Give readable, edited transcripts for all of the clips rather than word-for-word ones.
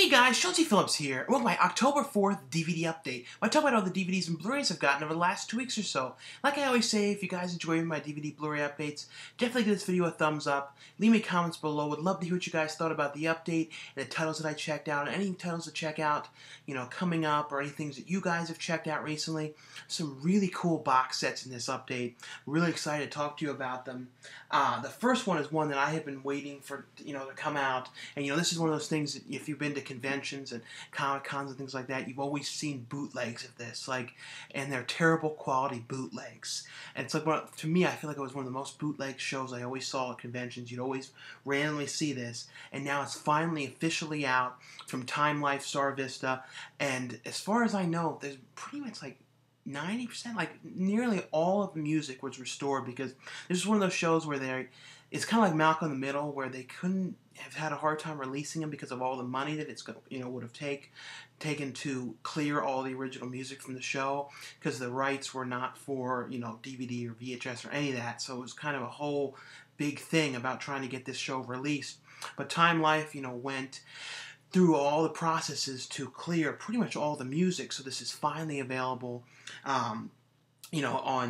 Hey guys, Schultzy Phillips here. Well, my October 4th DVD update. I talk about all the DVDs and Blu-rays I've gotten over the last 2 weeks or so. Like I always say, if you guys enjoy my DVD Blu-ray updates, definitely give this video a thumbs up. Leave me comments below. Would love to hear what you guys thought about the update and the titles that I checked out, and any titles to check out, coming up, or any things that you guys have checked out recently. Some really cool box sets in this update. Really excited to talk to you about them. The first one is one that I have been waiting for, to come out, and this is one of those things that if you've been to conventions and Comic-Cons and things like that, you've always seen bootlegs of this, and they're terrible quality bootlegs. And it's like, to me, I feel like it was one of the most bootleg shows I always saw at conventions. You'd always randomly see this, and now it's finally officially out from Time Life Star Vista, and as far as I know, there's pretty much 90%, nearly all of the music was restored, because this is one of those shows where it's kind of like Malcolm in the Middle, where they couldn't have had a hard time releasing them because of all the money that it's would have taken to clear all the original music from the show, because the rights were not for DVD or VHS or any of that. So it was kind of a whole big thing about trying to get this show released. But Time Life went through all the processes to clear pretty much all the music, so this is finally available on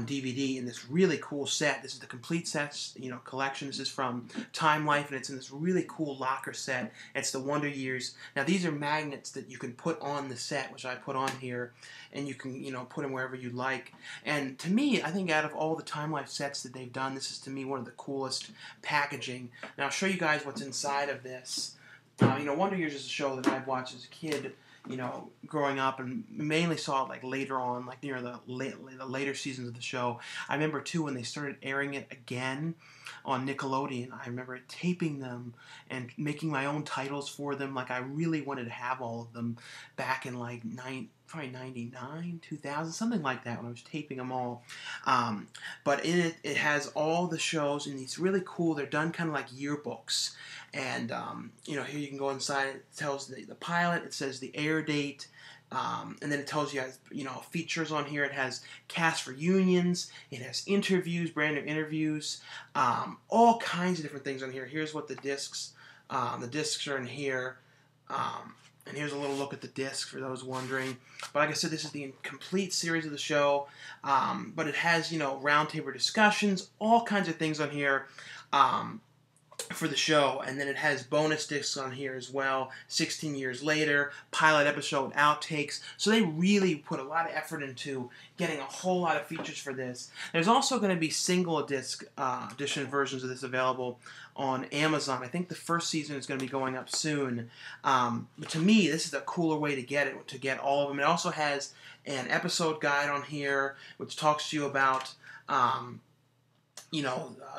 DVD in this really cool set. This is the complete sets, collection. This is from Time Life, and it's in this really cool locker set. It's the Wonder Years. Now, these are magnets that you can put on the set, which I put on here, and you can, put them wherever you like. And to me, I think out of all the Time Life sets that they've done, this is, to me, one of the coolest packaging. Now, I'll show you guys what's inside of this. Wonder Years is a show that I've watched as a kid, growing up, and mainly saw it later on, near the later seasons of the show. I remember too when they started airing it again on Nickelodeon. I remember taping them and making my own titles for them. I really wanted to have all of them back in probably 99, 2000, something like that, when I was taping them all. But in it has all the shows, and it's really cool. They're done kind of like yearbooks. And, here you can go inside. It tells the pilot. It says the air date. And then it tells you, features on here. It has cast reunions. It has interviews, brand new interviews. All kinds of different things on here. Here's what the discs are in here. And here's a little look at the disc for those wondering. But like I said, this is the complete series of the show. But it has, roundtable discussions, all kinds of things on here for the show. And then it has bonus discs on here as well. 16 years later, pilot episode, outtakes. So they really put a lot of effort into getting a whole lot of features for this. There's also going to be single disc edition versions of this available on Amazon. I think the first season is going to be going up soon. But to me, this is a cooler way to get it, to get all of them. It also has an episode guide on here, which talks to you about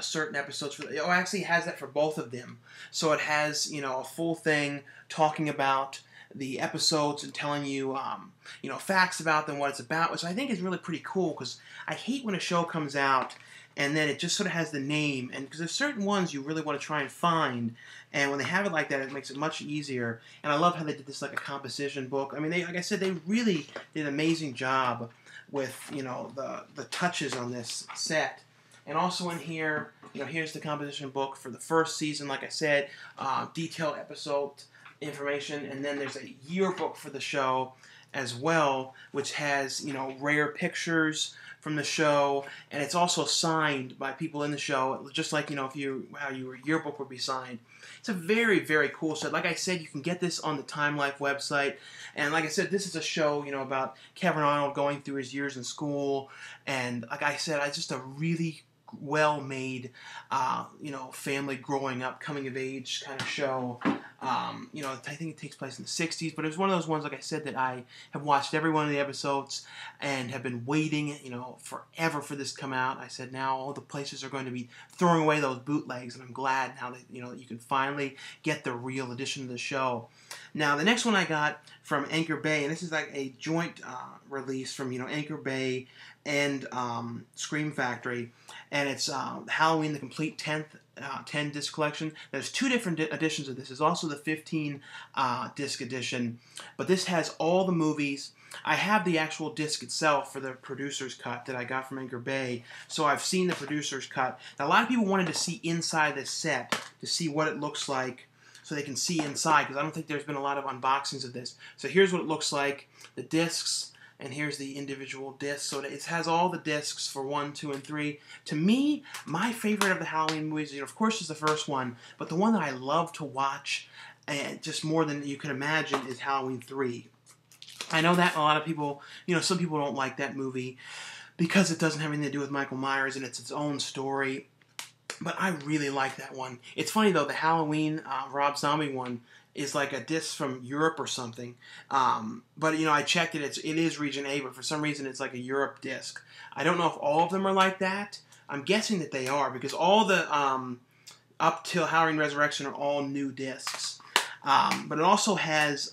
certain episodes. It actually has that for both of them. So it has, a full thing talking about the episodes and telling you, facts about them, what it's about, which I think is really pretty cool, because I hate when a show comes out and then it just sort of has the name, and because there's certain ones you really want to try and find, and when they have it like that, it makes it much easier. And I love how they did this like a composition book. I mean, like I said, they really did an amazing job with, the touches on this set. And also in here, here's the composition book for the first season, like I said, detailed episode information, and then there's a yearbook for the show as well, which has, rare pictures from the show, and it's also signed by people in the show, just like, how your yearbook would be signed. It's a very, very cool set. Like I said, you can get this on the Time Life website, and like I said, this is a show, about Kevin Arnold going through his years in school, and like I said, it's just a really well-made, family growing up, coming of age kind of show. I think it takes place in the 60s, but it was one of those ones, like I said, that I have watched every one of the episodes and have been waiting, forever for this to come out. I said now all the places are going to be throwing away those bootlegs, and I'm glad now that, that you can finally get the real edition of the show. Now, the next one I got from Anchor Bay, and this is like a joint release from, Anchor Bay and Scream Factory, and it's Halloween, the complete 10 disc collection. There's two different editions of this. There's also the 15 disc edition, but this has all the movies. I have the actual disc itself for the producer's cut that I got from Anchor Bay, so I've seen the producer's cut. Now, a lot of people wanted to see inside this set to see what it looks like. so they can see inside, because I don't think there's been a lot of unboxings of this. So here's what it looks like, the discs, and here's the individual discs. So it has all the discs for 1, 2, and 3. To me, my favorite of the Halloween movies, of course, is the first one, but the one that I love to watch, and just more than you can imagine, is Halloween 3. I know that a lot of people, some people don't like that movie because it doesn't have anything to do with Michael Myers and it's its own story. But I really like that one. It's funny, though, the Halloween Rob Zombie one is like a disc from Europe or something. But, I checked it. It is Region A, but for some reason it's like a Europe disc. I don't know if all of them are like that. I'm guessing that they are, because all the up till Halloween Resurrection are all new discs. But it also has,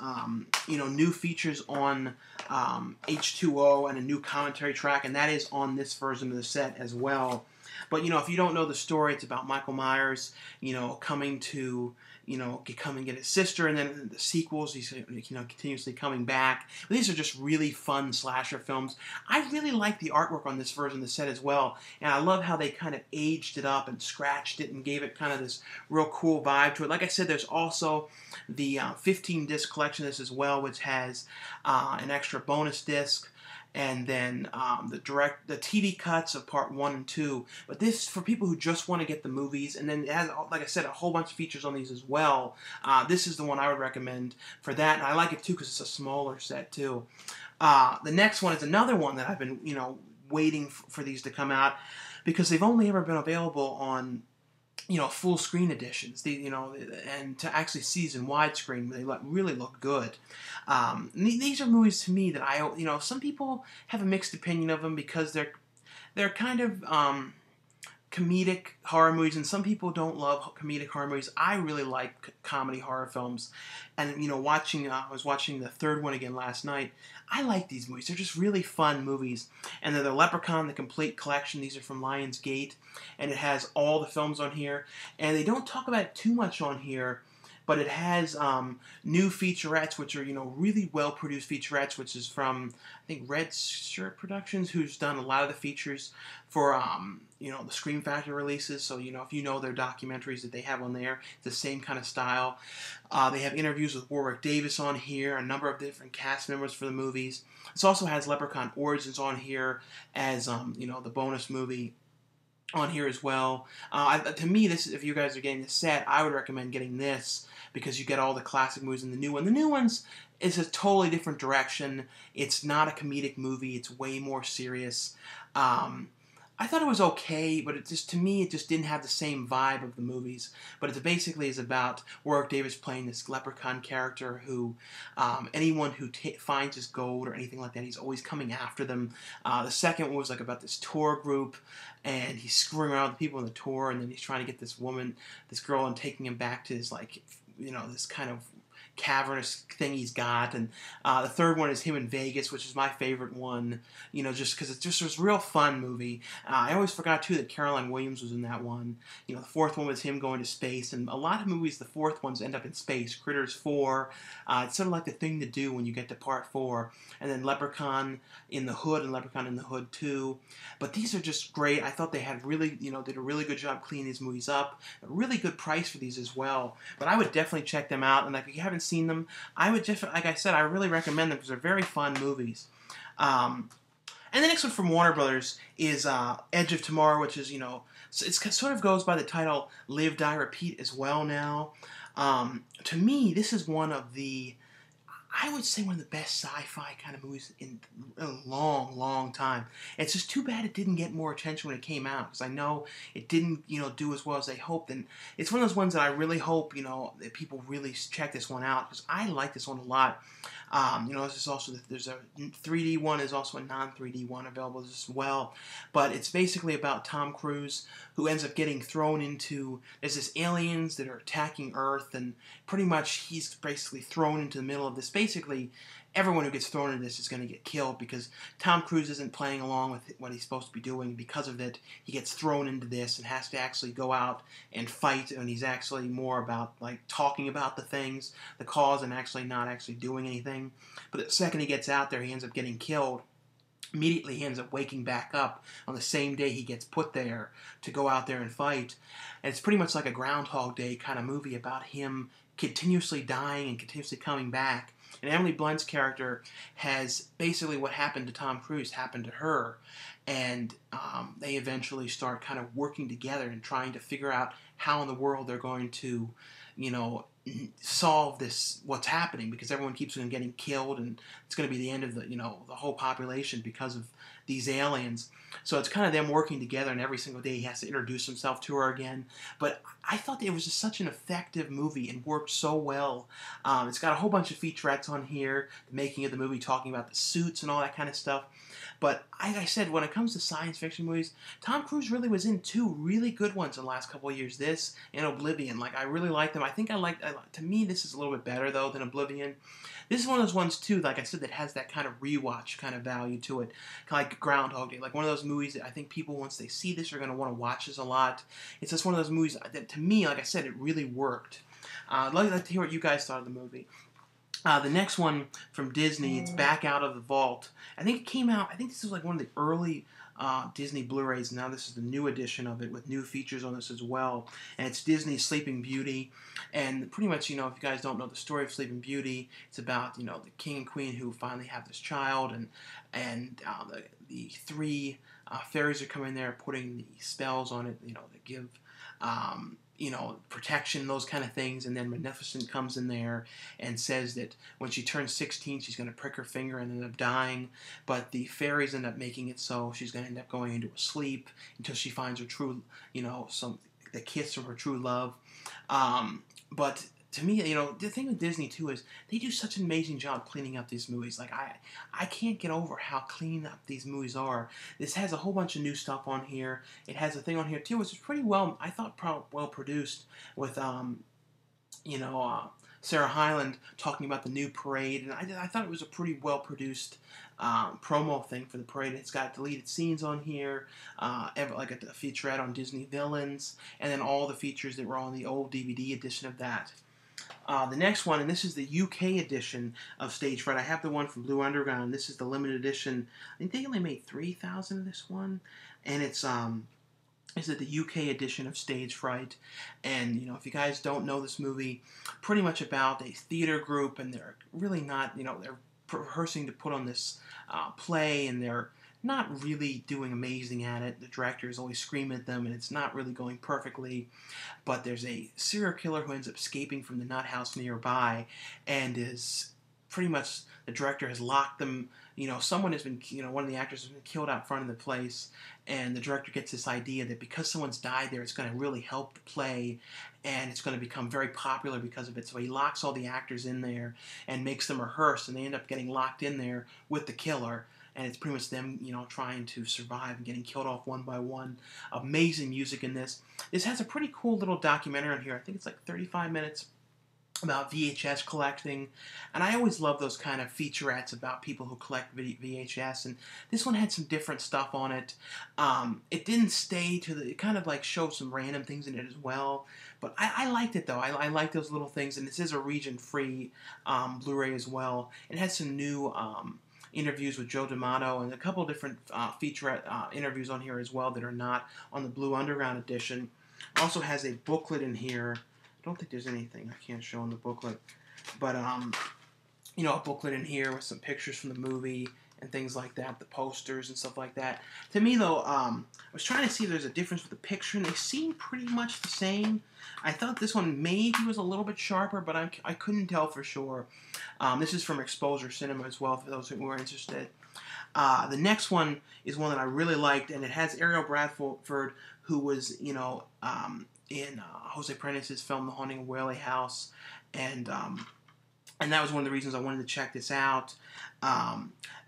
new features on H2O and a new commentary track, and that is on this version of the set as well. But, if you don't know the story, it's about Michael Myers, coming to, come and get his sister, and then the sequels, he's, continuously coming back. But these are just really fun slasher films. I really like the artwork on this version of the set as well, and I love how they kind of aged it up and scratched it and gave it kind of this real cool vibe to it. Like I said, there's also the 15-disc collection of this as well, which has an extra bonus disc, and then the TV cuts of part 1 and 2. But this, for people who just want to get the movies, and then it has, like I said, a whole bunch of features on these as well. This is the one I would recommend for that, and I like it too because it's a smaller set too. The next one is another one that I've been, waiting for these to come out, because they've only ever been available on, full screen editions. And to actually see these in widescreen, they really look good. These are movies to me that some people have a mixed opinion of them because they're kind of comedic horror movies, and some people don't love comedic horror movies. I really like comedy horror films, and I was watching the third one again last night. I like these movies. They're just really fun movies, and they're the Leprechaun, the complete collection. These are from Lionsgate, and it has all the films on here, and they don't talk about it too much on here. But it has new featurettes, which are, really well-produced featurettes, which is from, I think, Red Shirt Productions, who's done a lot of the features for, the Scream Factory releases. So, if you know their documentaries that they have on there, it's the same kind of style. They have interviews with Warwick Davis on here, a number of different cast members for the movies. This also has Leprechaun Origins on here as, the bonus movie on here as well. To me, if you guys are getting this set, I would recommend getting this, because you get all the classic movies in the new one. The new ones is a totally different direction. It's not a comedic movie. It's way more serious. I thought it was okay, but to me, it just didn't have the same vibe of the movies. But it basically is about Warwick Davis playing this leprechaun character who, anyone who finds his gold or anything like that, he's always coming after them. The second one was about this tour group, and he's screwing around with people in the tour, and then he's trying to get this girl, and taking him back to his, this kind of cavernous thing he's got. And the third one is him in Vegas, which is my favorite one, just because it just was a real fun movie. I always forgot too that Caroline Williams was in that one. The fourth one was him going to space, and a lot of movies, the fourth ones end up in space. Critters 4, it's sort of like the thing to do when you get to part 4. And then Leprechaun in the Hood and Leprechaun in the Hood 2. But these are just great. I thought they had really, did a really good job cleaning these movies up. A really good price for these as well. But I would definitely check them out, and if you haven't seen them, I would just, like I said, I really recommend them because they're very fun movies. And the next one from Warner Brothers is Edge of Tomorrow, which is, it sort of goes by the title Live, Die, Repeat as well now. To me, this is I would say one of the best sci-fi kind of movies in a long, long time. It's just too bad it didn't get more attention when it came out, because I know it didn't, do as well as they hoped. And it's one of those ones that I really hope, that people really check this one out, because I like this one a lot. This is also, there's a 3D one, is also a non-3D one available as well. But it's basically about Tom Cruise, who ends up getting thrown into, there's this aliens that are attacking Earth, and pretty much he's basically thrown into the middle of this. Basically, everyone who gets thrown into this is going to get killed, because Tom Cruise isn't playing along with what he's supposed to be doing. Because of it, he gets thrown into this and has to actually go out and fight, and he's actually more about talking about the things, the cause, and actually not actually doing anything. But the second he gets out there, he ends up getting killed. Immediately he ends up waking back up on the same day he gets put there to go out there and fight. And it's pretty much like a Groundhog Day kind of movie about him continuously dying and continuously coming back. And Emily Blunt's character has basically what happened to Tom Cruise happened to her. And they eventually start kind of working together and trying to figure out how in the world they're going to, you know, solve this, what's happening, because everyone keeps on getting killed, and it's going to be the end of the, you know, the whole population because of these aliens. So it's kind of them working together, and every single day he has to introduce himself to her again. But I thought it was just such an effective movie and worked so well. It's got a whole bunch of featurettes on here, the making of the movie, talking about the suits and all that kind of stuff. But like I said, when it comes to science fiction movies, Tom Cruise really was in two really good ones in the last couple of years. This and Oblivion. Like, I really like them. I think to me, this is a little bit better, though, than Oblivion. This is one of those ones, too, like I said, that has that kind of rewatch kind of value to it. Kind of like Groundhog Day. Like one of those movies that I think people, once they see this, are going to want to watch this a lot. It's just one of those movies that, to me, like I said, it really worked. I'd like to hear what you guys thought of the movie. The next one from Disney, it's Back Out of the Vault. I think it came out, I think this was like one of the early Disney Blu-rays. Now this is the new edition of it with new features on this as well. And it's Disney's Sleeping Beauty. And pretty much, you know, if you guys don't know the story of Sleeping Beauty, it's about, you know, the king and queen who finally have this child. And the three fairies are coming there putting the spells on it, you know, that give... you know, protection, those kind of things, and then Maleficent comes in there and says that when she turns 16, she's going to prick her finger and end up dying, but the fairies end up making it so she's going to end up going into a sleep until she finds her true, you know, the kiss of her true love. But to me, you know, the thing with Disney, too, is they do such an amazing job cleaning up these movies. Like, I can't get over how clean up these movies are. This has a whole bunch of new stuff on here. It has a thing on here, too, which is pretty well, I thought, well produced with, you know, Sarah Hyland talking about the new parade. And I thought it was a pretty well produced promo thing for the parade. It's got deleted scenes on here, like a featurette on Disney villains, and then all the features that were on the old DVD edition of that. The next one, and this is the UK edition of StageFright. I have the one from Blue Underground. This is the limited edition. I think they only made 3,000 of this one, and it's the UK edition of StageFright. And you know, if you guys don't know this movie, pretty much about a theater group, and they're really not, you know, they're rehearsing to put on this play, and they're not really doing amazing at it. The director is always screaming at them, and it's not really going perfectly. But there's a serial killer who ends up escaping from the nut house nearby, and is pretty much, the director has locked them. You know, someone has been, you know, one of the actors has been killed out front of the place, and the director gets this idea that because someone's died there, it's going to really help the play, and it's going to become very popular because of it. So he locks all the actors in there and makes them rehearse, and they end up getting locked in there with the killer. And it's pretty much them, you know, trying to survive and getting killed off one by one. Amazing music in this. This has a pretty cool little documentary on here. I think it's like 35 minutes about VHS collecting. And I always love those kind of featurettes about people who collect VHS. And this one had some different stuff on it. It didn't stay to the... It kind of like showed some random things in it as well. But I liked it, though. I like those little things. And this is a region-free Blu-ray as well. It has some new... interviews with Joe D'Amato and a couple different featurette interviews on here as well that are not on the Blue Underground edition. Also has a booklet in here. I don't think there's anything I can't show in the booklet, but you know, a booklet in here with some pictures from the movie and things like that, the posters and stuff like that. To me, though, I was trying to see if there's a difference with the picture, and they seem pretty much the same. I thought this one maybe was a little bit sharper, but I couldn't tell for sure. This is from Exposure Cinema as well, for those who were interested. The next one is one that I really liked, and it has Arielle Bradford, who was, you know, in Jose Prentice's film The Haunting of Whaley House, and that was one of the reasons I wanted to check this out.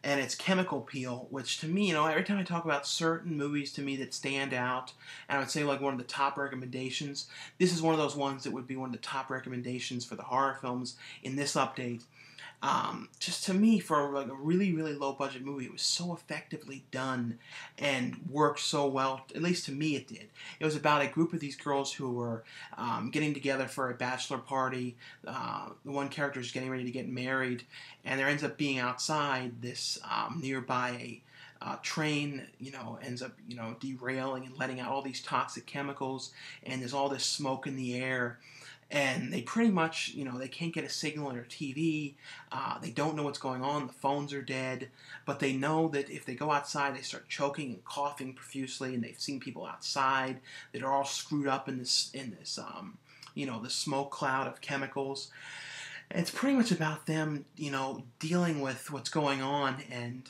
And it's Chemical Peel, which to me, you know, every time I talk about certain movies to me that stand out, and I would say like one of the top recommendations, this is one of those ones that would be one of the top recommendations for the horror films in this update. Just to me, for like a really, really low budget movie, it was so effectively done and worked so well. At least to me, it did. It was about a group of these girls who were getting together for a bachelor party. The one character is getting ready to get married, and there ends up being outside this nearby train, you know, ends up, you know, derailing and letting out all these toxic chemicals, and there's all this smoke in the air. and they pretty much, they can't get a signal on their TV. They don't know what's going on. The phones are dead, but they know that if they go outside, they start choking and coughing profusely, and they've seen people outside that are all screwed up in this, the smoke cloud of chemicals. And it's pretty much about them, dealing with what's going on and,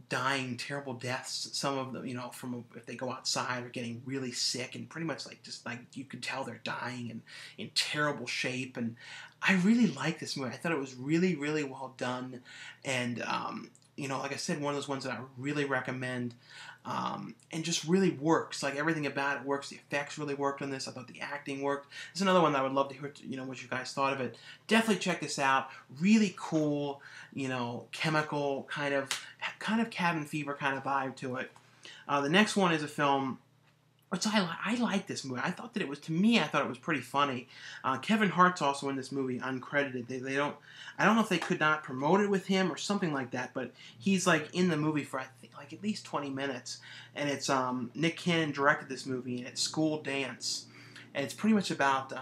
dying terrible deaths. Some of them, from if they go outside, are getting really sick and pretty much just you could tell they're dying and in terrible shape. And I really like this movie. I thought it was really, really well done. And, like I said, one of those ones that I really recommend. And just really works. Like, everything about it works. The effects really worked on this. I thought the acting worked. This is another one that I would love to hear, what you guys thought of it. Definitely check this out. Really cool, chemical kind of cabin fever kind of vibe to it. The next one is a film which I like this movie. I thought it was pretty funny. Kevin Hart's also in this movie, uncredited. They don't, I don't know if they could not promote it with him or something like that, but he's in the movie for I think at least 20 minutes, and it's Nick Cannon directed this movie, and it's School Dance, and it's pretty much about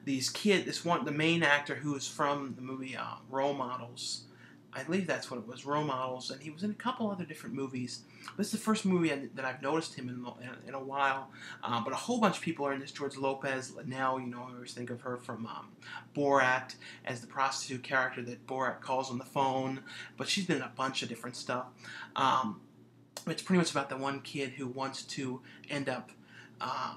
these kids. The main actor who is from the movie Role Models. I believe that's what it was, Role Models, and he was in a couple other different movies. This is the first movie that I've noticed him in a while, but a whole bunch of people are in this. George Lopez, Luenell, I always think of her from Borat as the prostitute character that Borat calls on the phone, but she's been in a bunch of different stuff. It's pretty much about the one kid who wants to end up... I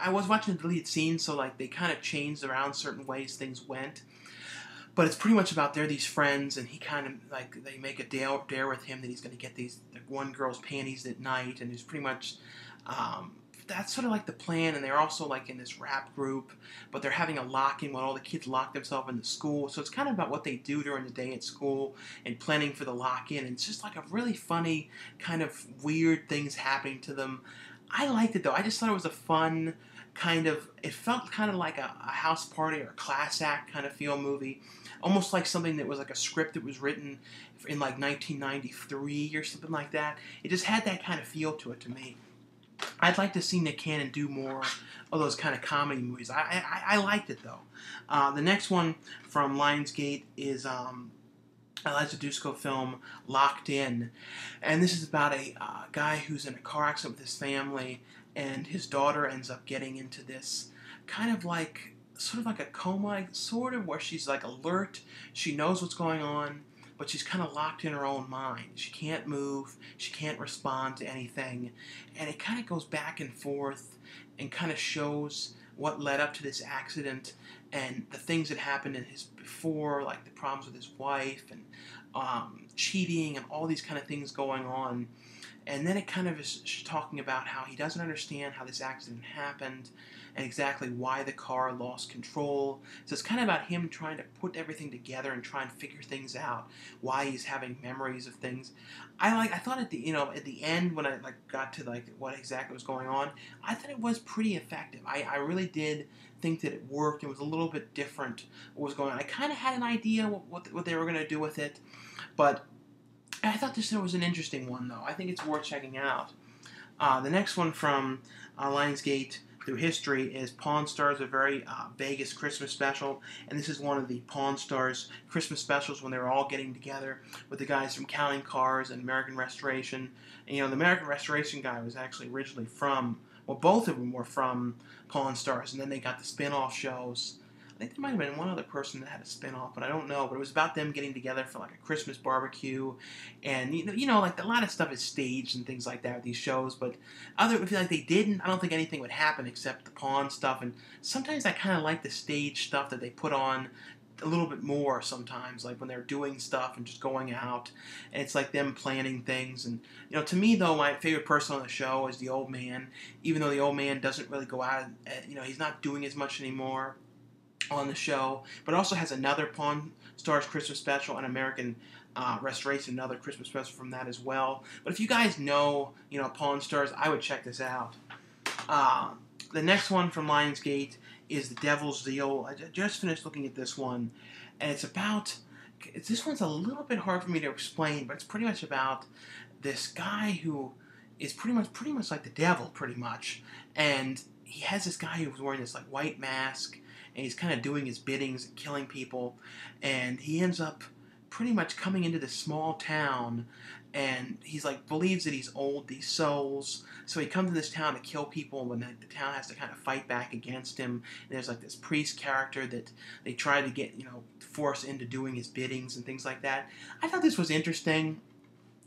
was watching the deleted scenes, so they kind of changed around certain ways things went. But it's pretty much about they're these friends, and he kind of, they make a dare with him that he's going to get the one girl's panties at night, and it's pretty much, that's sort of the plan, and they're also in this rap group, but they're having a lock-in when all the kids lock themselves in the school, so it's kind of about what they do during the day at school, and planning for the lock-in, and it's just a really funny, kind of weird things happening to them. I liked it, though. I just thought it was a fun... it felt kind of like a house party or a class act kind of feel movie. Almost like something that was a script that was written in 1993 or something like that. It just had that kind of feel to it to me. I'd like to see Nick Cannon do more of those kind of comedy movies. I liked it, though. The next one from Lionsgate is Eliza Dushku film, Locked In. And this is about a guy who's in a car accident with his family, and his daughter ends up getting into this kind of sort of a coma, sort of, where she's alert, she knows what's going on, but she's kind of locked in her own mind. She can't move, she can't respond to anything, and it kind of goes back and forth and kind of shows what led up to this accident and the things that happened in his before, the problems with his wife and cheating and all these kind of things going on. And then it kind of is talking about how he doesn't understand how this accident happened and exactly why the car lost control. So it's kind of about him trying to put everything together and try and figure things out, why he's having memories of things. I thought at the end when I got to what exactly was going on, I thought it was pretty effective. I really did think that it worked. It was a little bit different what was going on. I kind of had an idea what they were going to do with it, but I thought this was an interesting one, though. I think it's worth checking out. The next one from Lionsgate through history is Pawn Stars, a very Vegas Christmas special. And this is one of the Pawn Stars Christmas specials when they were all getting together with the guys from Counting Cars and American Restoration. And, the American Restoration guy was actually originally from, well, both of them were from Pawn Stars. And then they got the spin-off shows. I think there might have been one other person that had a spin-off, but I don't know. But it was about them getting together for a Christmas barbecue, and a lot of stuff is staged and things like that with these shows. But if they didn't, I don't think anything would happen except the pawn stuff. And sometimes I kind of like the stage stuff that they put on a little bit more sometimes, when they're doing stuff and just going out, and it's them planning things. And to me though, my favorite person on the show is the old man, even though the old man doesn't really go out. He's not doing as much anymore on the show, but also has another Pawn Stars Christmas special and American Restoration, another Christmas special from that as well. But if you guys know, Pawn Stars, I would check this out. The next one from Lionsgate is The Devil's Deal. I just finished looking at this one, and it's about... This one's a little bit hard for me to explain, but it's pretty much about this guy who is pretty much like the devil, pretty much, and he has this guy who's wearing this like white mask, and he's kind of doing his biddings and killing people, and he ends up pretty much coming into this small town, and he's like believes that he's owed these souls, so he comes to this town to kill people, when the town has to kind of fight back against him. And there's like this priest character that they try to get, force into doing his biddings and things like that. I thought this was interesting.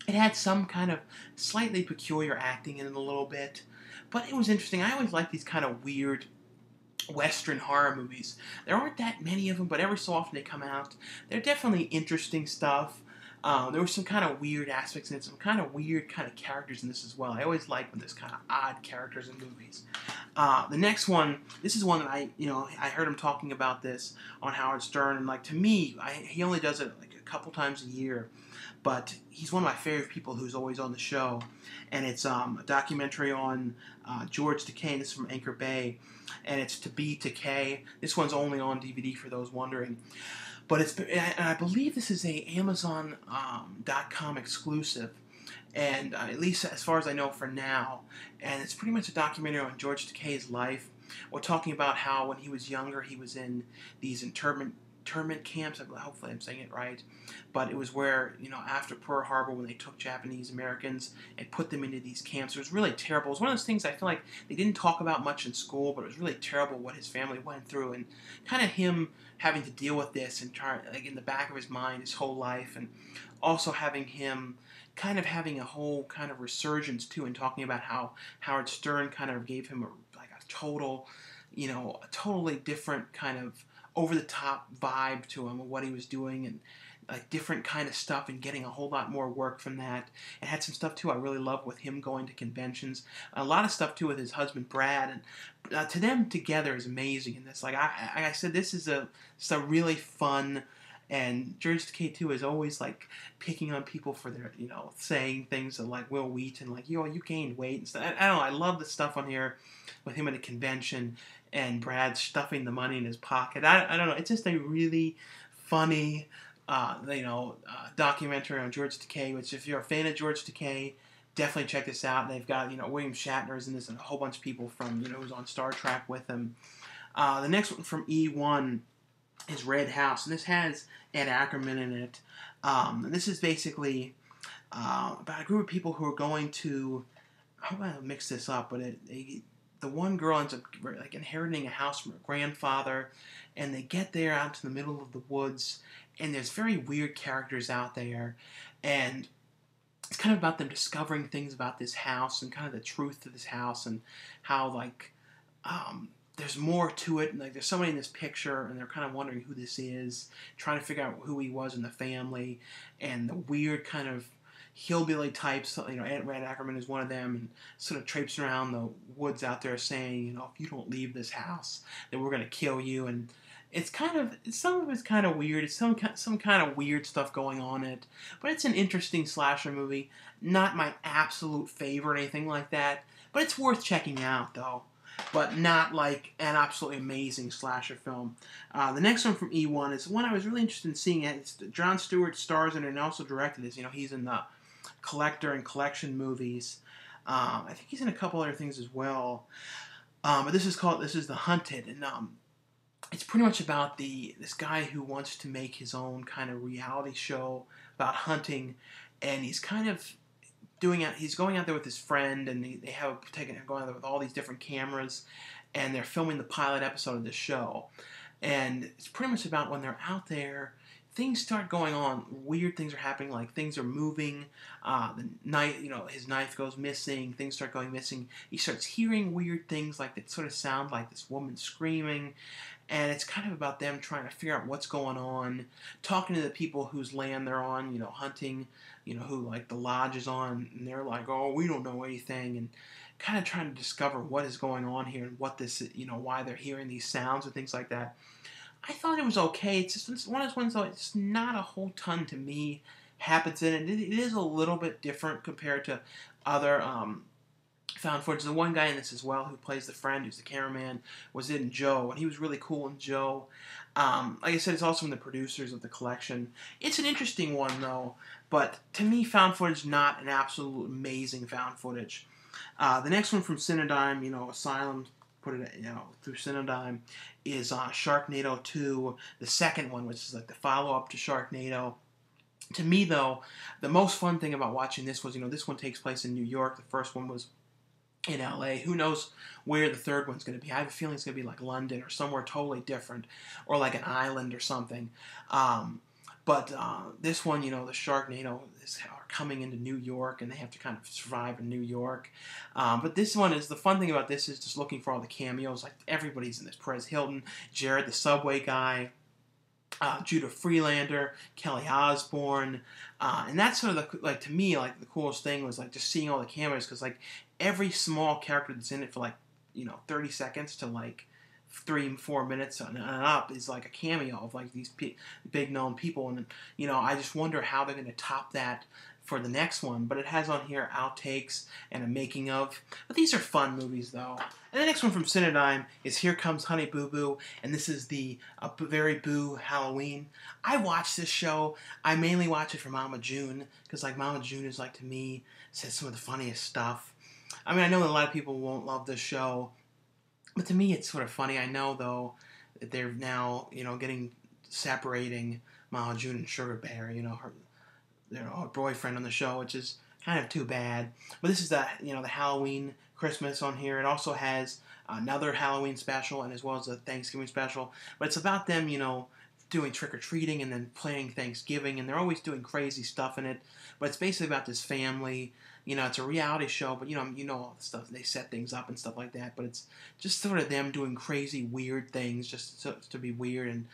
It had some kind of slightly peculiar acting in it a little bit, but it was interesting. I always like these kind of weird Western horror movies. There aren't that many of them, but every so often they come out. They're definitely interesting stuff. There were some kind of weird aspects in it, some kind of weird kind of characters in this as well. I always like when there's kind of odd characters in movies. The next one, this is one that I heard him talking about this on Howard Stern, and like to me, he only does it like a couple times a year, but he's one of my favorite people who's always on the show, and it's a documentary on George Takei. This is from Anchor Bay, and it's To Be Takei. This one's only on DVD for those wondering. But and I believe this is a Amazon.com exclusive, and at least as far as I know for now. And it's pretty much a documentary on George Takei's life. We're talking about how when he was younger, he was in these internment camps. Hopefully I'm saying it right. But it was where, after Pearl Harbor, when they took Japanese Americans and put them into these camps, it was really terrible. It was one of those things I feel like they didn't talk about much in school, but it was really terrible what his family went through, and kind of him having to deal with this and try, like, in the back of his mind his whole life, and also having him kind of having a whole kind of resurgence too, and talking about how Howard Stern kind of gave him a totally different kind of over-the-top vibe to him of what he was doing, and like different kind of stuff, and getting a whole lot more work from that. It had some stuff too I really love with him going to conventions. A lot of stuff too with his husband Brad, and to them together is amazing. And this, like I said, this is a really fun. And George Takei too is always like picking on people for their, saying things like Will Wheaton, like, you gained weight and stuff. I don't know. I love the stuff on here with him at a convention and Brad stuffing the money in his pocket. I don't know. It's just a really funny, documentary on George Takei, which if you're a fan of George Takei, definitely check this out. They've got, William Shatner's in this, and a whole bunch of people from, who's on Star Trek with him. The next one from E1 is Red House, and this has Ed Ackerman in it. This is basically about a group of people who are going to, I hope I don't mix this up, but the one girl ends up like inheriting a house from her grandfather, and they get there out to the middle of the woods, and there's very weird characters out there, and it's kind of about them discovering things about this house and kind of the truth to this house, and how there's more to it, and like there's somebody in this picture, and they're kind of wondering who this is, trying to figure out who he was in the family, and the weird kind of hillbilly types. Ed Ackerman is one of them, and sort of traipsing around the woods out there saying, if you don't leave this house, then we're going to kill you. And some of it's kind of weird. It's some kind of weird stuff going on in it, but it's an interesting slasher movie. Not my absolute favorite or anything like that, but it's worth checking out though. But not like an absolutely amazing slasher film. The next one from E1 is one I was really interested in seeing. It's Jon Stewart stars in it and also directed this. He's in the Collector and Collection movies. I think he's in a couple other things as well. But this is The Hunted, and it's pretty much about this guy who wants to make his own kind of reality show about hunting, and he's kind of he's going out there with his friend, and they going out there with all these different cameras, and they're filming the pilot episode of this show. And it's pretty much about when they're out there, things start going on. Weird things are happening, like things are moving. The knife, his knife goes missing. Things start going missing. He starts hearing weird things, like that sort of sound like this woman screaming. And it's kind of about them trying to figure out what's going on, talking to the people whose land they're on, hunting, who like the lodge is on, and they're like, oh, we don't know anything, and kind of trying to discover what is going on here and what this, why they're hearing these sounds and things like that. I thought it was okay. It's one of those ones, though, it's not a whole ton to me happens in it. It is a little bit different compared to other found footage. The one guy in this as well who plays the friend, who's the cameraman, was in Joe, and he was really cool in Joe. Like I said, it's also from the producers of the collection. It's an interesting one, though, but to me, found footage, not an absolute amazing found footage. The next one from Cinedigm, Asylum, put it, through Cinedigm, is Sharknado 2, the second one, which is like the follow-up to Sharknado. To me, though, the most fun thing about watching this was, this one takes place in New York. The first one was in LA. Who knows where the third one's going to be? I have a feeling it's going to be like London or somewhere totally different, or like an island or something. But this one, the Sharknado are coming into New York, and they have to kind of survive in New York. But this one is, the fun thing about this is just looking for all the cameos. Like, everybody's in this. Perez Hilton, Jared the Subway guy, Judah Freelander, Kelly Osbourne, and that's sort of to me, like, the coolest thing was like just seeing all the cameos, because like every small character that's in it for like 30 seconds to like 3-4 minutes and up is like a cameo of like these big known people, and I just wonder how they're going to top that for the next one. But it has on here outtakes and a making of. But these are fun movies, though. And the next one from Cinedigm is Here Comes Honey Boo Boo, and this is the Very Boo Halloween. I watch this show. I mainly watch it for Mama June, because like Mama June is, like, to me, says some of the funniest stuff. I mean, I know that a lot of people won't love this show, but to me it's sort of funny. I know, though, that they're now, separating Mama June and Sugar Bear, her boyfriend on the show, which is kind of too bad. But this is the Halloween Christmas on here. It also has another Halloween special, and as well as a Thanksgiving special. But it's about them, doing trick-or-treating and then playing Thanksgiving, and they're always doing crazy stuff in it. But it's basically about this family. It's a reality show, but all the stuff. They set things up and stuff like that. But it's just sort of them doing crazy, weird things just to be weird, and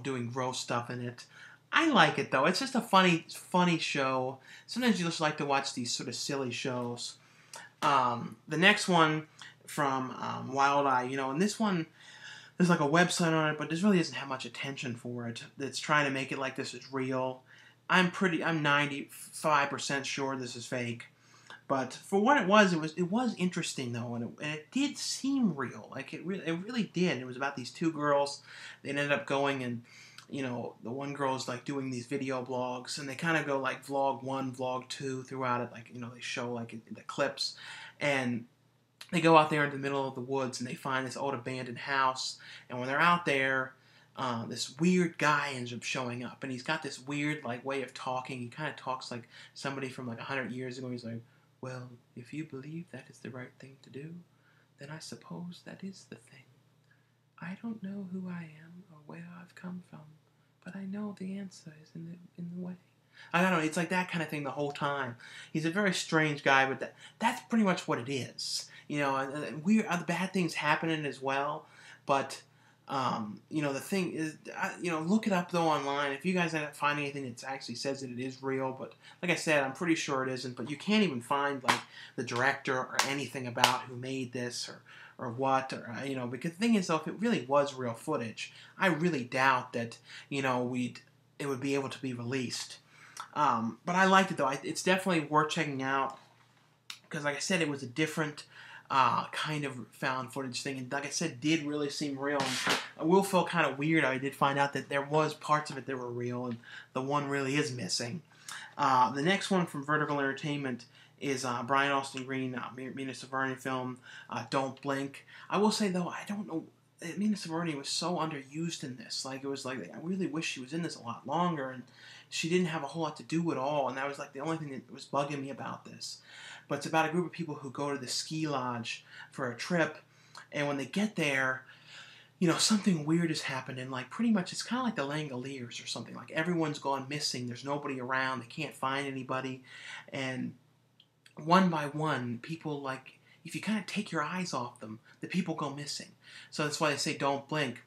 doing gross stuff in it. I like it, though. It's just a funny show. Sometimes you just like to watch these sort of silly shows. The next one from Wild Eye, and this one, there's like a website on it, but this really doesn't have much attention for it. It's trying to make it like this is real. I'm 95% sure this is fake. But for what it was interesting, though, and it did seem real. Like, it really did. It was about these two girls. They ended up going and, the one girl's like doing these video blogs, and they kind of go like vlog 1, vlog 2 throughout it. Like, they show like the clips, and they go out there in the middle of the woods, and they find this old abandoned house. And when they're out there, this weird guy ends up showing up, and he's got this weird like way of talking. He kind of talks like somebody from like 100 years ago. He's like, "Well, if you believe that is the right thing to do, then I suppose that is the thing. I don't know who I am or where I've come from, but I know the answer is in the way." I don't know. It's like that kind of thing the whole time. He's a very strange guy, but that's pretty much what it is. And the bad things happening as well. But the thing is, look it up though online. If you guys end up finding anything that actually says that it is real, but like I said, I'm pretty sure it isn't. But you can't even find like the director or anything about who made this or what, or because the thing is, though, if it really was real footage, I really doubt that it would be able to be released. But I liked it, though. It's definitely worth checking out, because like I said, it was a different kind of found footage thing, and like I said, did really seem real. And I will feel kind of weird. I did find out that there was parts of it that were real, and the one really is missing. The next one from Vertical Entertainment is Brian Austin Green, Mina Savarni film, Don't Blink. I will say, though, I don't know, Mina Savarni was so underused in this. Like, it was like, I really wish she was in this a lot longer, and she didn't have a whole lot to do at all, and that was like the only thing that was bugging me about this. But it's about a group of people who go to the ski lodge for a trip, and when they get there, something weird has happened, and like pretty much it's kind of like the Langoliers or something. Like, everyone's gone missing, there's nobody around, they can't find anybody, and one by one, people, like, if you kind of take your eyes off them, the people go missing. So that's why they say don't blink.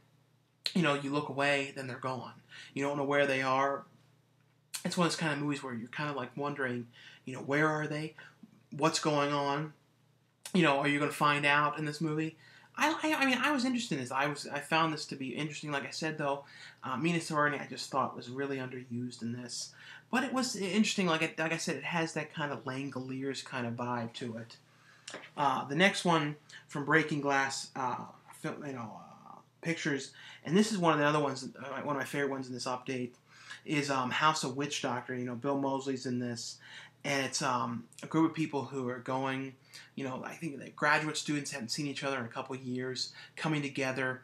You look away, then they're gone. You don't know where they are. It's one of those kind of movies where you're kind of like wondering, where are they? What's going on? Are you going to find out in this movie? I mean, I was interested in this. I found this to be interesting. Like I said, though, Mina Savarni I just thought was really underused in this. But it was interesting. Like I said, it has that kind of Langoliers kind of vibe to it. The next one from Breaking Glass Pictures, and this is one of the other ones, one of my favorite ones in this update, is House of Witch Doctor. Bill Moseley's in this, and it's a group of people who are going, I think the graduate students haven't seen each other in a couple of years, coming together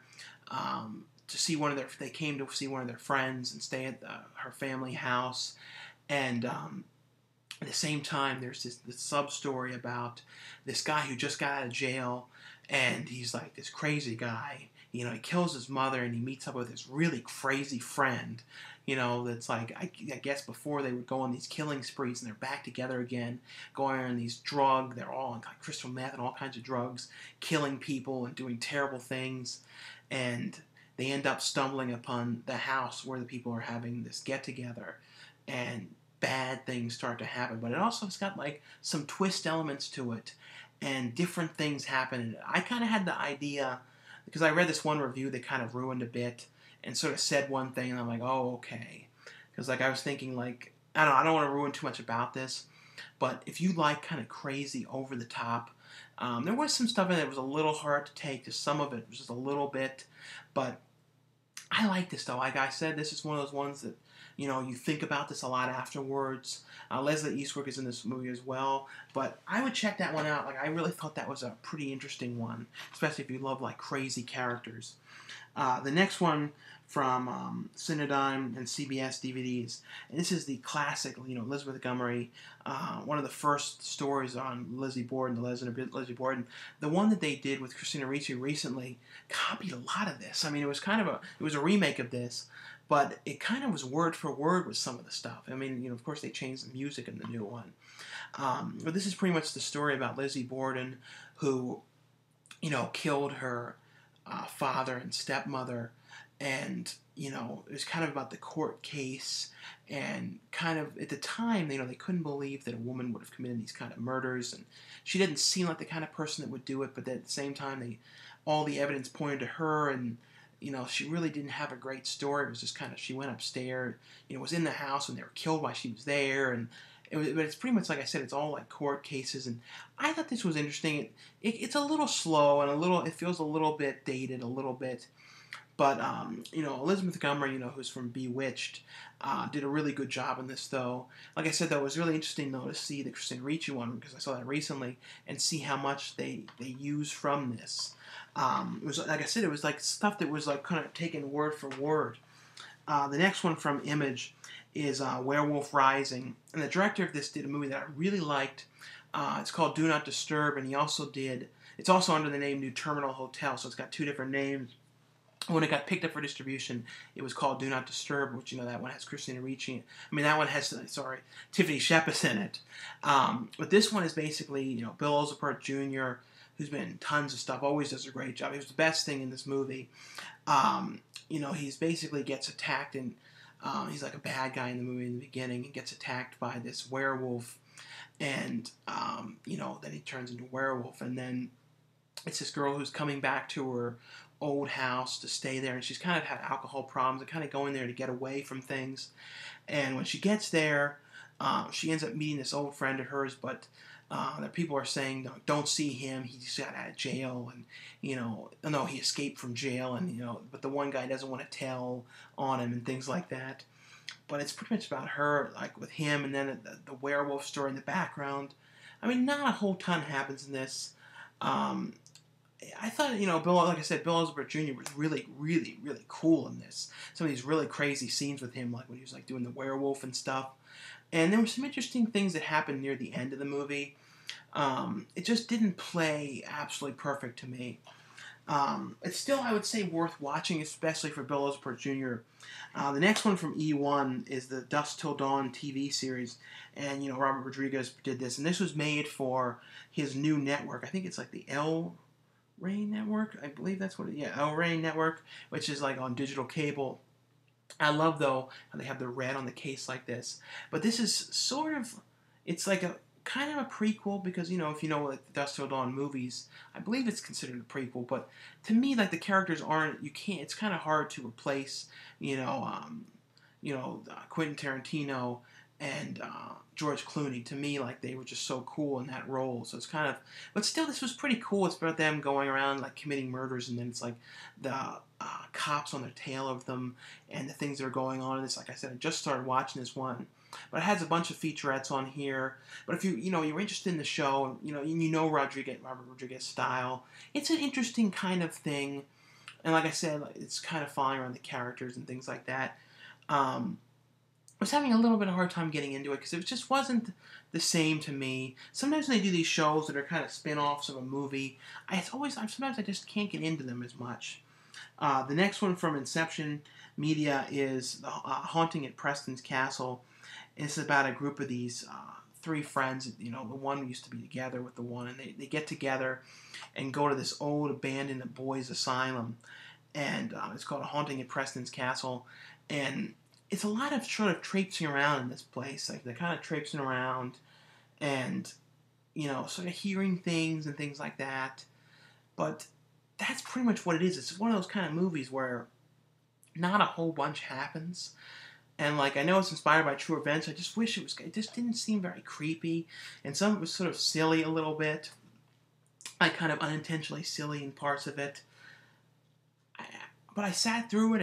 to see they came to see one of their friends and stay at her family house, and at the same time, there's this sub-story about this guy who just got out of jail, and he's like this crazy guy. He kills his mother, and he meets up with this really crazy friend, that's like, I guess before they would go on these killing sprees, and they're back together again, going on these they're all on like crystal meth and all kinds of drugs, killing people and doing terrible things, and they end up stumbling upon the house where the people are having this get-together, and bad things start to happen, but it also has got like some twist elements to it, and different things happen. And I kind of had the idea, because I read this one review that kind of ruined a bit and sort of said one thing, and I'm like, oh, okay. Because like I was thinking, like, I don't want to ruin too much about this, but if you like kind of crazy, over the top, there was some stuff in it that was a little hard to take. Just some of it was just a little bit, but I like this though. Like I said, this is one of those ones that you think about this a lot afterwards. Leslie Eastbrook is in this movie as well, but I would check that one out. Like, I really thought that was a pretty interesting one, especially if you love like crazy characters. The next one from Cinedigm and CBS DVDs, and this is the classic, Elizabeth Montgomery, one of the first stories on Lizzie Borden, the legend of Lizzie Borden. The one that they did with Christina Ricci recently copied a lot of this. I mean, it was a remake of this, but it kind of was word for word with some of the stuff. I mean, of course they changed the music in the new one. But this is pretty much the story about Lizzie Borden, who, killed her father and stepmother, and, it was kind of about the court case, and kind of, at the time, they couldn't believe that a woman would have committed these kind of murders, and she didn't seem like the kind of person that would do it, but at the same time, all the evidence pointed to her, and she really didn't have a great story. It was just kind of, she went upstairs, was in the house when they were killed while she was there, and but it's pretty much, like I said, it's all like court cases, and I thought this was interesting. It's a little slow, and it feels a little bit dated, a little bit, but, Elizabeth Montgomery, who's from Bewitched, did a really good job in this, though. Like I said, though, it was really interesting, though, to see the Christina Ricci one, because I saw that recently, and see how much they use from this. It was, like I said, it was like stuff that was like kind of taken word for word. The next one from Image is Werewolf Rising, and the director of this did a movie that I really liked. It's called Do Not Disturb, and it's also under the name New Terminal Hotel, so it's got two different names. When it got picked up for distribution, it was called Do Not Disturb, which, that one has Christina Ricci. That one has, Tiffany Shepis in it. But this one is basically, Bill Ozelpert Jr., who's been in tons of stuff, always does a great job. He was the best thing in this movie. He's basically gets attacked, and he's like a bad guy in the movie in the beginning, and gets attacked by this werewolf, and, then he turns into a werewolf, and then it's this girl who's coming back to her old house to stay there, and she's kind of had alcohol problems and kind of going there to get away from things. And when she gets there, she ends up meeting this old friend of hers, but the people are saying, don't see him, he just got out of jail, and no, he escaped from jail, and but the one guy doesn't want to tell on him and things like that. But it's pretty much about her, like, with him, and then the werewolf story in the background. Not a whole ton happens in this. I thought, Bill, like I said, Bill Ozelpert Jr. was really, really, really cool in this. Some of these really crazy scenes with him, like when he was like doing the werewolf and stuff. And there were some interesting things that happened near the end of the movie. It just didn't play absolutely perfect to me. It's still, I would say, worth watching, especially for Bill Ozelpert Jr. The next one from E1 is the Dusk Till Dawn TV series, and Robert Rodriguez did this, and this was made for his new network. I think it's like the El Rey Network, I believe that's what El Rey Network, which is like on digital cable. I love, though, how they have the red on the case like this, but this is sort of, it's like a kind of a prequel, because if you know, like, the Dusk Till Dawn movies, I believe it's considered a prequel, but to me, like, the characters it's kind of hard to replace Quentin Tarantino and George Clooney. To me, like, they were just so cool in that role. So it's kind of, but still, this was pretty cool. It's about them going around, like, committing murders, and then it's like the cops on their tail of them, and the things that are going on. And it's, like I said, I just started watching this one. But it has a bunch of featurettes on here. But if you're interested in the show, Robert Rodriguez style, it's an interesting kind of thing. And like I said, it's kind of following around the characters and things like that. I was having a little bit of a hard time getting into it because it just wasn't the same to me. Sometimes when they do these shows that are kind of spin-offs of a movie, sometimes I just can't get into them as much. The next one from Inception Media is The Haunting at Preston's Castle. It's about a group of these three friends. The one used to be together with the one, and they get together and go to this old abandoned boys' asylum. And it's called A Haunting at Preston's Castle. And it's a lot of sort of traipsing around in this place. Like, they're kind of traipsing around and, sort of hearing things and things like that. But that's pretty much what it is. It's one of those kind of movies where not a whole bunch happens. And, I know it's inspired by true events. I just wish it just didn't seem very creepy. And some of it was sort of silly a little bit. Kind of unintentionally silly in parts of it. But I sat through it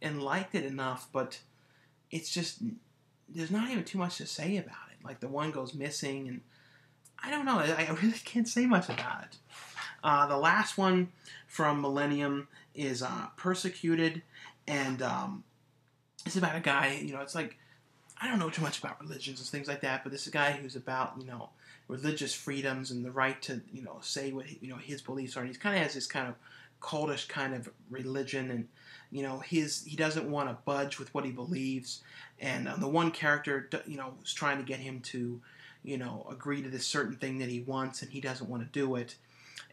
and liked it enough, but it's just, there's not even too much to say about it. Like, the one goes missing, and I don't know. I really can't say much about it. The last one from Millennium is Persecuted, and it's about a guy, it's like, I don't know too much about religions and things like that, but this is a guy who's about, religious freedoms and the right to, say what, his beliefs are. And he kind of has this kind of cultish kind of religion, and he doesn't want to budge with what he believes, and the one character is trying to get him to agree to this certain thing that he wants, and he doesn't want to do it,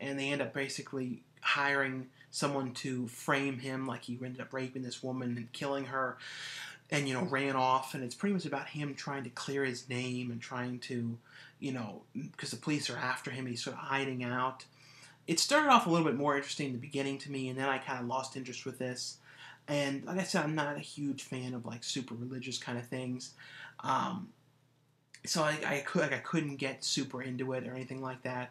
and they end up basically hiring someone to frame him, like he ended up raping this woman and killing her, and ran off, and it's pretty much about him trying to clear his name and trying to because the police are after him, he's sort of hiding out. It started off a little bit more interesting in the beginning to me, and then I kind of lost interest with this. And like I said, I'm not a huge fan of super religious kind of things. So I couldn't get super into it or anything like that.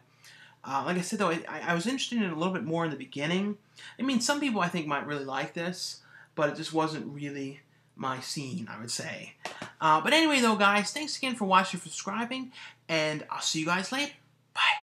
Like I said, though, I was interested in it a little bit more in the beginning. I mean, some people I think might really like this, but it just wasn't really my scene, I would say. But anyway, though, guys, thanks again for watching and subscribing, and I'll see you guys later. Bye.